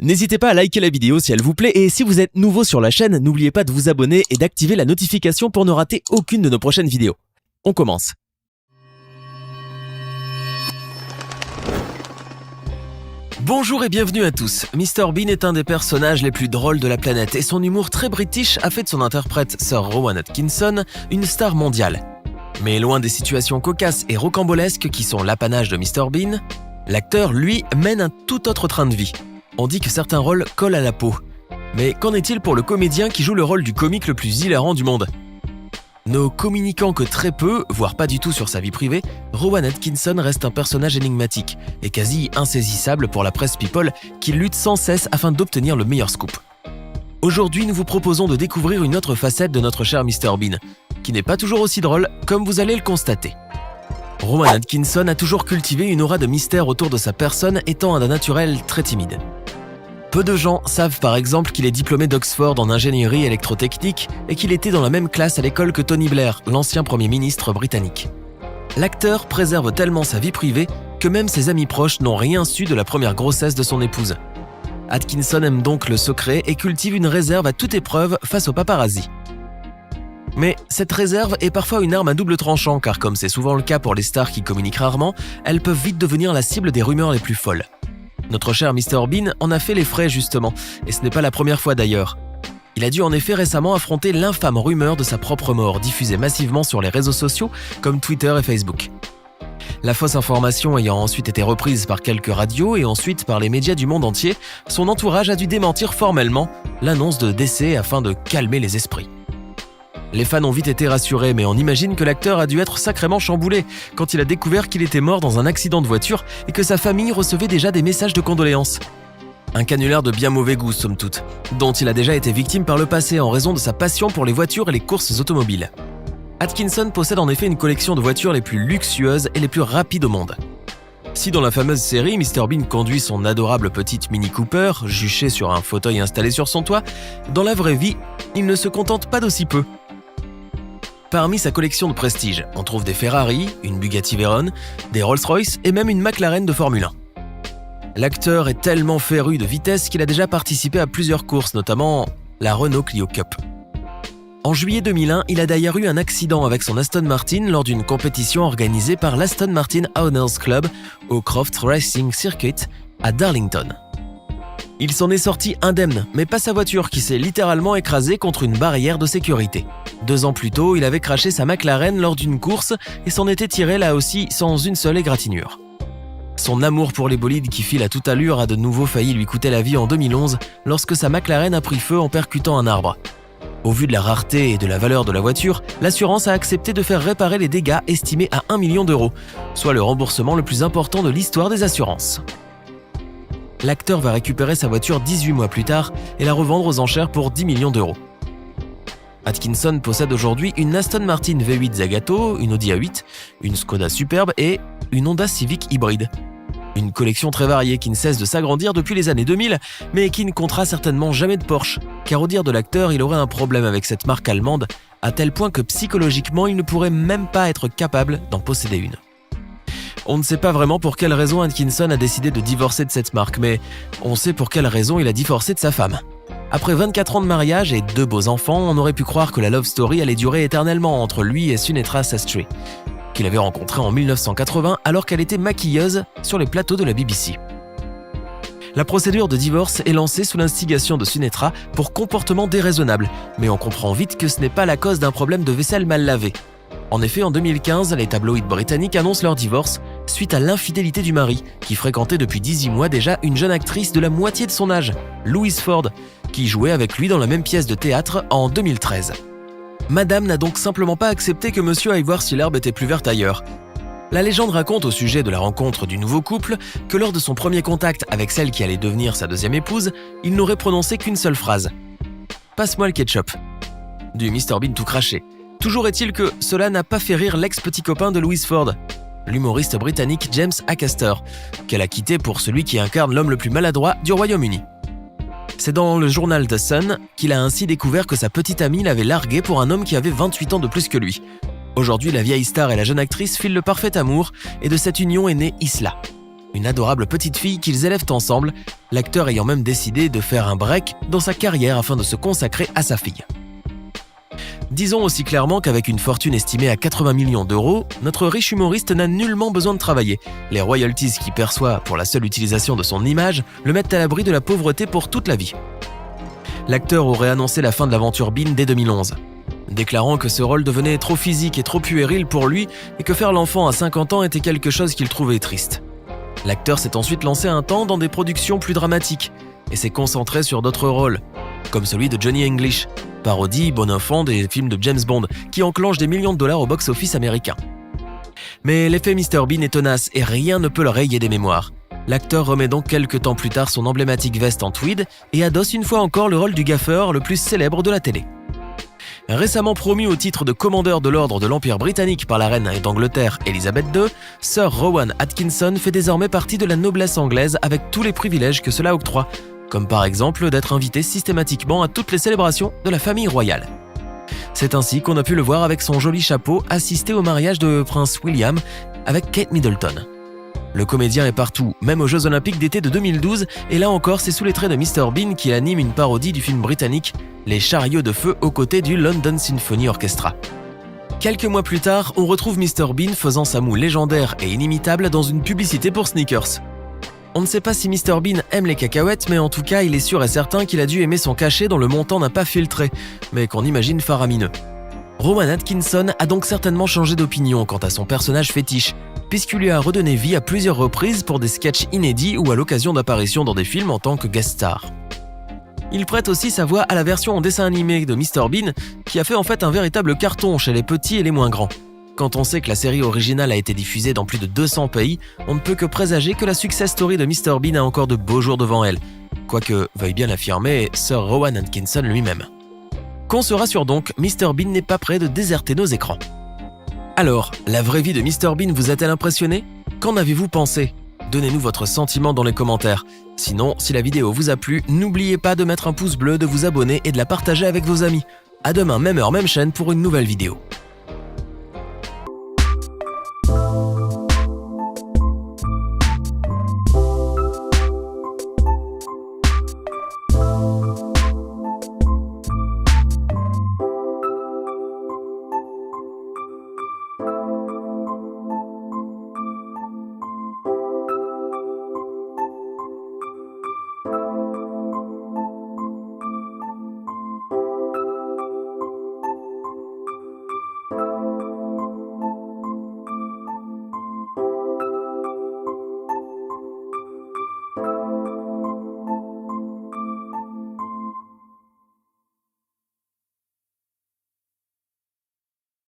N'hésitez pas à liker la vidéo si elle vous plaît et si vous êtes nouveau sur la chaîne, n'oubliez pas de vous abonner et d'activer la notification pour ne rater aucune de nos prochaines vidéos. On commence. Bonjour et bienvenue à tous. Mr Bean est un des personnages les plus drôles de la planète et son humour très british a fait de son interprète Sir Rowan Atkinson une star mondiale. Mais loin des situations cocasses et rocambolesques qui sont l'apanage de Mr Bean, l'acteur, lui, mène un tout autre train de vie. On dit que certains rôles collent à la peau. Mais qu'en est-il pour le comédien qui joue le rôle du comique le plus hilarant du monde ? Ne communiquant que très peu, voire pas du tout sur sa vie privée, Rowan Atkinson reste un personnage énigmatique et quasi insaisissable pour la presse people qui lutte sans cesse afin d'obtenir le meilleur scoop. Aujourd'hui, nous vous proposons de découvrir une autre facette de notre cher Mr Bean, qui n'est pas toujours aussi drôle, comme vous allez le constater. Rowan Atkinson a toujours cultivé une aura de mystère autour de sa personne, étant d'un naturel très timide. Peu de gens savent par exemple qu'il est diplômé d'Oxford en ingénierie électrotechnique et qu'il était dans la même classe à l'école que Tony Blair, l'ancien Premier ministre britannique. L'acteur préserve tellement sa vie privée que même ses amis proches n'ont rien su de la première grossesse de son épouse. Atkinson aime donc le secret et cultive une réserve à toute épreuve face aux paparazzi. Mais cette réserve est parfois une arme à double tranchant car comme c'est souvent le cas pour les stars qui communiquent rarement, elles peuvent vite devenir la cible des rumeurs les plus folles. Notre cher Mr Bean en a fait les frais justement, et ce n'est pas la première fois d'ailleurs. Il a dû en effet récemment affronter l'infâme rumeur de sa propre mort, diffusée massivement sur les réseaux sociaux comme Twitter et Facebook. La fausse information ayant ensuite été reprise par quelques radios et ensuite par les médias du monde entier, son entourage a dû démentir formellement l'annonce de décès afin de calmer les esprits. Les fans ont vite été rassurés, mais on imagine que l'acteur a dû être sacrément chamboulé quand il a découvert qu'il était mort dans un accident de voiture et que sa famille recevait déjà des messages de condoléances. Un canular de bien mauvais goût, somme toute, dont il a déjà été victime par le passé en raison de sa passion pour les voitures et les courses automobiles. Atkinson possède en effet une collection de voitures les plus luxueuses et les plus rapides au monde. Si dans la fameuse série, Mr Bean conduit son adorable petite Mini Cooper, juchée sur un fauteuil installé sur son toit, dans la vraie vie, il ne se contente pas d'aussi peu. Parmi sa collection de prestige, on trouve des Ferrari, une Bugatti Veyron, des Rolls-Royce et même une McLaren de Formule 1. L'acteur est tellement féru de vitesse qu'il a déjà participé à plusieurs courses, notamment la Renault Clio Cup. En juillet 2001, il a d'ailleurs eu un accident avec son Aston Martin lors d'une compétition organisée par l'Aston Martin Owners Club au Croft Racing Circuit à Darlington. Il s'en est sorti indemne, mais pas sa voiture qui s'est littéralement écrasée contre une barrière de sécurité. 2 ans plus tôt, il avait crashé sa McLaren lors d'une course et s'en était tiré là aussi sans une seule égratignure. Son amour pour les bolides qui filent à toute allure a de nouveau failli lui coûter la vie en 2011 lorsque sa McLaren a pris feu en percutant un arbre. Au vu de la rareté et de la valeur de la voiture, l'assurance a accepté de faire réparer les dégâts estimés à 1 million d'euros, soit le remboursement le plus important de l'histoire des assurances. L'acteur va récupérer sa voiture 18 mois plus tard et la revendre aux enchères pour 10 millions d'euros. Atkinson possède aujourd'hui une Aston Martin V8 Zagato, une Audi A8, une Skoda Superbe et une Honda Civic hybride. Une collection très variée qui ne cesse de s'agrandir depuis les années 2000, mais qui ne comptera certainement jamais de Porsche, car au dire de l'acteur, il aurait un problème avec cette marque allemande, à tel point que psychologiquement, il ne pourrait même pas être capable d'en posséder une. On ne sait pas vraiment pour quelle raison Atkinson a décidé de divorcer de cette marque, mais on sait pour quelle raison il a divorcé de sa femme. Après 24 ans de mariage et 2 beaux enfants, on aurait pu croire que la love story allait durer éternellement entre lui et Sunetra Sastry, qu'il avait rencontrée en 1980 alors qu'elle était maquilleuse sur les plateaux de la BBC. La procédure de divorce est lancée sous l'instigation de Sunetra pour comportement déraisonnable, mais on comprend vite que ce n'est pas la cause d'un problème de vaisselle mal lavée. En effet, en 2015, les tabloïds britanniques annoncent leur divorce suite à l'infidélité du mari, qui fréquentait depuis 18 mois déjà une jeune actrice de la moitié de son âge, Louise Ford, qui jouait avec lui dans la même pièce de théâtre en 2013. Madame n'a donc simplement pas accepté que monsieur aille voir si l'herbe était plus verte ailleurs. La légende raconte au sujet de la rencontre du nouveau couple que lors de son premier contact avec celle qui allait devenir sa deuxième épouse, il n'aurait prononcé qu'une seule phrase. « Passe-moi le ketchup » du Mr Bean tout craché. Toujours est-il que cela n'a pas fait rire l'ex-petit copain de Louise Ford, l'humoriste britannique James Acaster, qu'elle a quitté pour celui qui incarne l'homme le plus maladroit du Royaume-Uni. C'est dans le journal The Sun qu'il a ainsi découvert que sa petite amie l'avait largué pour un homme qui avait 28 ans de plus que lui. Aujourd'hui, la vieille star et la jeune actrice filent le parfait amour et de cette union est née Isla. une adorable petite fille qu'ils élèvent ensemble, l'acteur ayant même décidé de faire un break dans sa carrière afin de se consacrer à sa fille. Disons aussi clairement qu'avec une fortune estimée à 80 millions d'euros, notre riche humoriste n'a nullement besoin de travailler. Les royalties qu'il perçoit pour la seule utilisation de son image le mettent à l'abri de la pauvreté pour toute la vie. L'acteur aurait annoncé la fin de l'aventure Bean dès 2011, déclarant que ce rôle devenait trop physique et trop puéril pour lui et que faire l'enfant à 50 ans était quelque chose qu'il trouvait triste. L'acteur s'est ensuite lancé un temps dans des productions plus dramatiques et s'est concentré sur d'autres rôles, comme celui de Johnny English, parodie bon enfant des films de James Bond qui enclenchent des millions de dollars au box-office américain. Mais l'effet Mr Bean est tenace et rien ne peut le rayer des mémoires. L'acteur remet donc quelques temps plus tard son emblématique veste en tweed et adosse une fois encore le rôle du gaffeur le plus célèbre de la télé. Récemment promu au titre de commandeur de l'ordre de l'Empire britannique par la reine d'Angleterre Elisabeth II, Sir Rowan Atkinson fait désormais partie de la noblesse anglaise avec tous les privilèges que cela octroie, comme par exemple d'être invité systématiquement à toutes les célébrations de la famille royale. C'est ainsi qu'on a pu le voir avec son joli chapeau assister au mariage de Prince William avec Kate Middleton. Le comédien est partout, même aux Jeux Olympiques d'été de 2012, et là encore c'est sous les traits de Mr Bean qu'il anime une parodie du film britannique Les Chariots de Feu aux côtés du London Symphony Orchestra. Quelques mois plus tard, on retrouve Mr Bean faisant sa moue légendaire et inimitable dans une publicité pour Snickers. On ne sait pas si Mr Bean aime les cacahuètes, mais en tout cas il est sûr et certain qu'il a dû aimer son cachet dont le montant n'a pas filtré, mais qu'on imagine faramineux. Rowan Atkinson a donc certainement changé d'opinion quant à son personnage fétiche, puisqu'il lui a redonné vie à plusieurs reprises pour des sketchs inédits ou à l'occasion d'apparitions dans des films en tant que guest star. Il prête aussi sa voix à la version en dessin animé de Mr Bean, qui a fait en fait un véritable carton chez les petits et les moins grands. Quand on sait que la série originale a été diffusée dans plus de 200 pays, on ne peut que présager que la success story de Mr Bean a encore de beaux jours devant elle, quoique veuille bien l'affirmer Sir Rowan Atkinson lui-même. Qu'on se rassure donc, Mr Bean n'est pas prêt de déserter nos écrans. Alors, la vraie vie de Mr Bean vous a-t-elle impressionné ? Qu'en avez-vous pensé ? Donnez-nous votre sentiment dans les commentaires. Sinon, si la vidéo vous a plu, n'oubliez pas de mettre un pouce bleu, de vous abonner et de la partager avec vos amis. À demain, même heure, même chaîne pour une nouvelle vidéo.